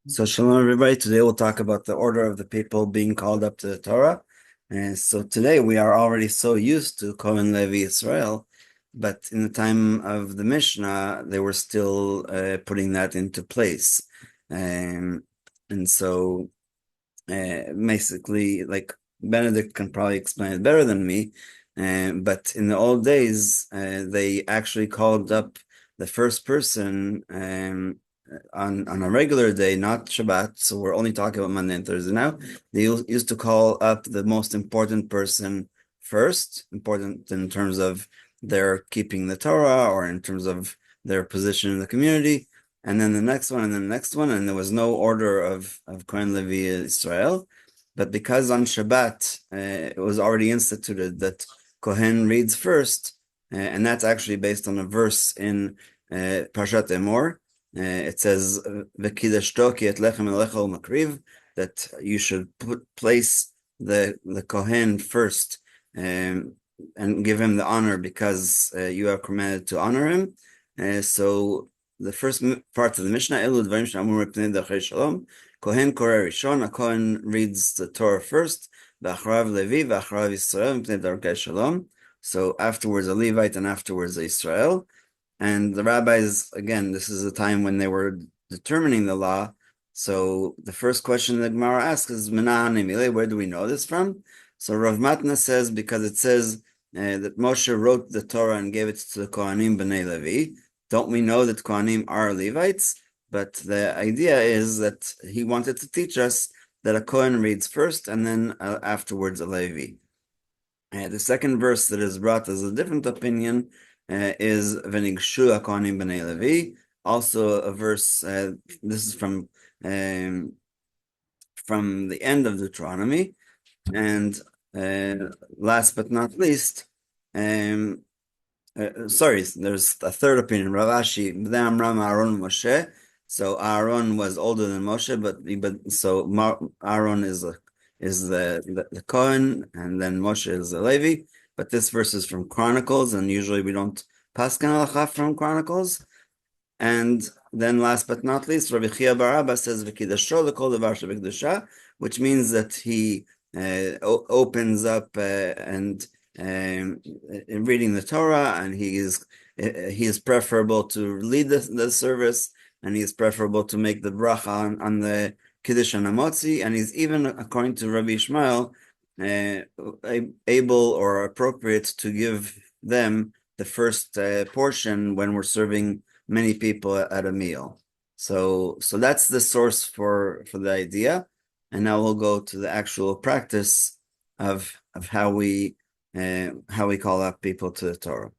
So shalom everybody. Today we'll talk about the order of the people being called up to the Torah. And so today we are already so used to Kohen Levi Israel, but in the time of the Mishnah, they were still putting that into place. Um, and so basically, like Benedict can probably explain it better than me, but in the old days, they actually called up the first person on a regular day, not Shabbat. So we're only talking about Monday and Thursday now. They used to call up the most important person first, important in terms of their keeping the Torah or in terms of their position in the community, and then the next one, and then the next one, and there was no order of Kohen Levi Israel. But because on Shabbat it was already instituted that Kohen reads first, and that's actually based on a verse in Parshat Emor. It says, "V'kidashto ki et lechem elecha u'makriv," that you should place the Kohen first and give him the honor because you are commanded to honor him. So the first part of the Mishnah, Elu Dvarim She'amur Mipnei Dachrei Shalom, Kohen Koreh Rishon, a Kohen reads the Torah first, V'acharav Levi, V'acharav Yisrael Mipnei Darkei Shalom. So afterwards a Levite and afterwards a Israel. And the rabbis, again, this is a time when they were determining the law. So the first question the Gemara asks is, where do we know this from? So Rav Matna says, because it says that Moshe wrote the Torah and gave it to the Kohanim B'nai Levi. Don't we know that Kohanim are Levites? But the idea is that he wanted to teach us that a Kohen reads first and then afterwards a Levi. The second verse that is brought as a different opinion is V'nigshu HaKohanim B'nai Levi. Also a verse, this is from the end of Deuteronomy. And last but not least, sorry, there's a third opinion, Rav Ashi, B'nai Amram Aaron Moshe. So Aaron was older than Moshe, but so Aaron is the Kohen, and then Moshe is the Levi. But this verse is from Chronicles, and usually we don't paskin halacha from Chronicles. And then last but not least, Rabbi Chia bar Abba says v'kidasho l'kol davar shebekdusha, which means that he opens up and reading the Torah, and he is preferable to lead the service, and he is preferable to make the bracha on the Kiddush and Hamotzi, and he's even, according to Rabbi Ishmael, able or appropriate to give them the first portion when we're serving many people at a meal. So that's the source for the idea, and now we'll go to the actual practice of how we call up people to the Torah.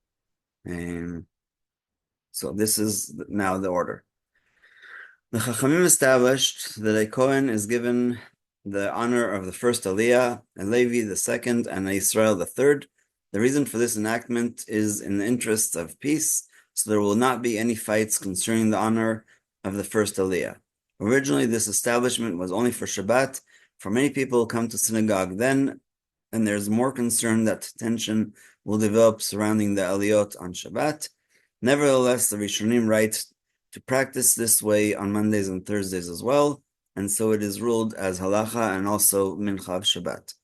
So this is now the order. The Chachamim established that a Kohen is given the honor of the first Aliyah, a Levi the second, and a Israel the third. The reason for this enactment is in the interest of peace, so there will not be any fights concerning the honor of the first Aliyah. Originally, this establishment was only for Shabbat. For many people who come to synagogue then, and there's more concern that tension will develop surrounding the Aliyot on Shabbat. Nevertheless, the Rishonim write to practice this way on Mondays and Thursdays as well, and so it is ruled as halacha and also mincha of Shabbat.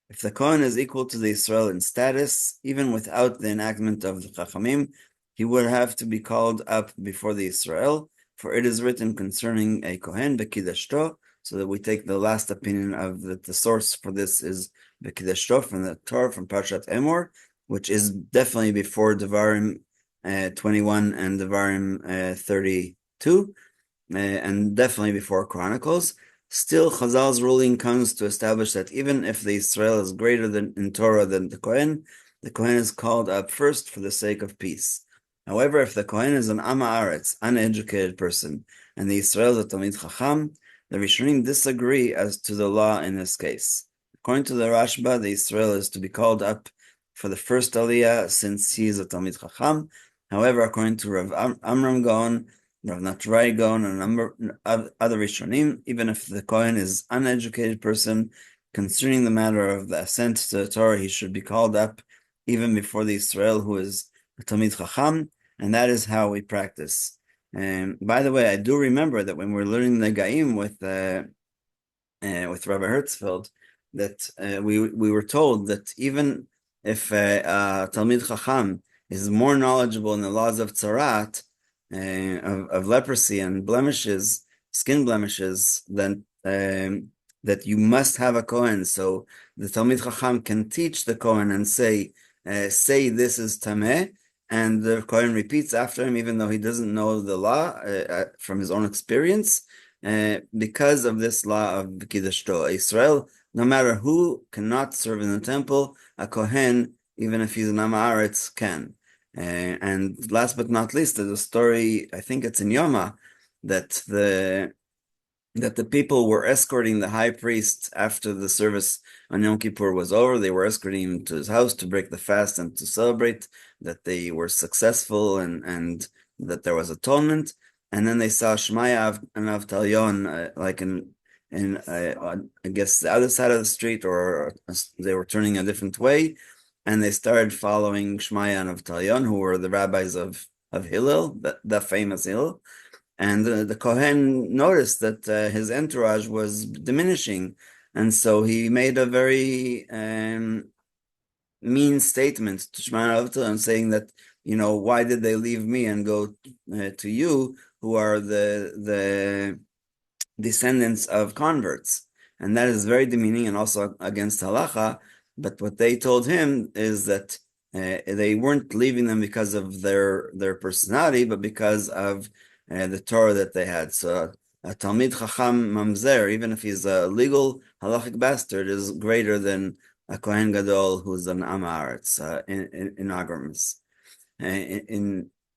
If the Kohen is equal to the Israel in status, even without the enactment of the Chachamim, he would have to be called up before the Israel, for it is written concerning a Kohen, B'kidashto, so that we take the last opinion of that the source for this is B'kidashto from the Torah, from Parshat Emor, which is definitely before Devarim 21 and Devarim 32, and definitely before Chronicles. Still, Chazal's ruling comes to establish that even if the Israel is greater than in Torah than the Kohen is called up first for the sake of peace. However, if the Kohen is an Amma Aretz, uneducated person, and the Israel is a Talmid Chacham, the Rishonim disagree as to the law in this case. According to the Rashba, the Israel is to be called up for the first Aliyah since he is a Talmid Chacham. However, according to Rav Amram Gaon, Rav Natrai Gaon, and a number of other Rishonim, even if the Kohen is an uneducated person, concerning the matter of the ascent to the Torah, he should be called up even before the Israel who is a Talmid Chacham, and that is how we practice. By the way, I do remember that when we were learning the Gaim with Rabbi Hertzfeld, that we were told that even if Talmid Chacham is more knowledgeable in the laws of tzarat, of leprosy and blemishes, skin blemishes, then that you must have a Kohen. So the Talmid Chacham can teach the Kohen and say this is Tameh, and the Kohen repeats after him, even though he doesn't know the law from his own experience. Because of this law of Kiddushto. Israel, no matter who, cannot serve in the temple. A Kohen, even if he's an Am Haaretz, can. And last but not least, there's a story, I think it's in Yoma, that the people were escorting the high priest after the service on Yom Kippur was over. They were escorting him to his house to break the fast and to celebrate that they were successful and that there was atonement. And then they saw Shmaya and Avtalyon, like I guess the other side of the street, or they were turning a different way, and they started following Shmaya and Avtalyon, who were the rabbis of Hillel, the famous Hillel. And the Kohen noticed that his entourage was diminishing, and so he made a very mean statement to Shmaya Avtalon, saying that, why did they leave me and go to you, who are the descendants of converts? And that is very demeaning and also against halacha. But what they told him is that they weren't leaving them because of their personality, but because of the Torah that they had. So a Talmid Chacham Mamzer, even if he's a legal halachic bastard, is greater than a Kohen Gadol who's an Am Haaretz in Agramus.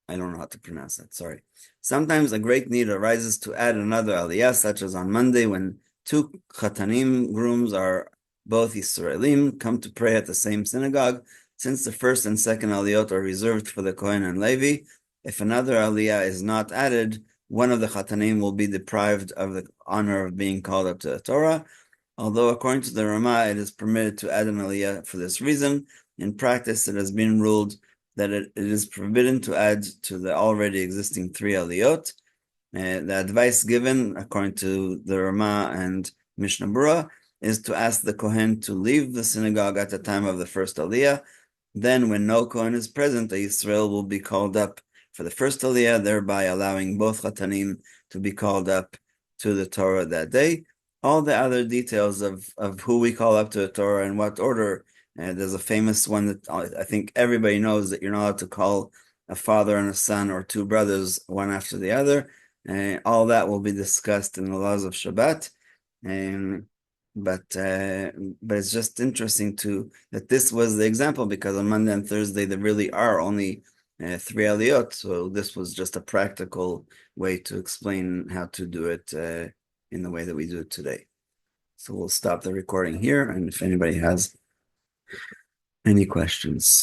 I don't know how to pronounce that, sorry. Sometimes a great need arises to add another aliyah, such as on Monday when two chatanim, grooms, are both Yisraelim, come to pray at the same synagogue. Since the first and second aliyot are reserved for the Kohen and Levi, if another aliyah is not added, one of the chatanim will be deprived of the honor of being called up to the Torah. Although according to the Rama, it is permitted to add an aliyah for this reason, in practice it has been ruled that it is forbidden to add to the already existing three aliyot. The advice given, according to the Rama and Mishnah Berurah, is to ask the Kohen to leave the synagogue at the time of the first aliyah. Then, when no Kohen is present, the Yisrael will be called up for the first aliyah, thereby allowing both Chatanim to be called up to the Torah that day. All the other details of who we call up to the Torah and what order, there's a famous one that I think everybody knows, that you're not allowed to call a father and a son or two brothers one after the other. All that will be discussed in the laws of Shabbat. But it's just interesting that this was the example, because on Monday and Thursday there really are only three aliyot. So this was just a practical way to explain how to do it in the way that we do it today. So we'll stop the recording here, and if anybody has any questions.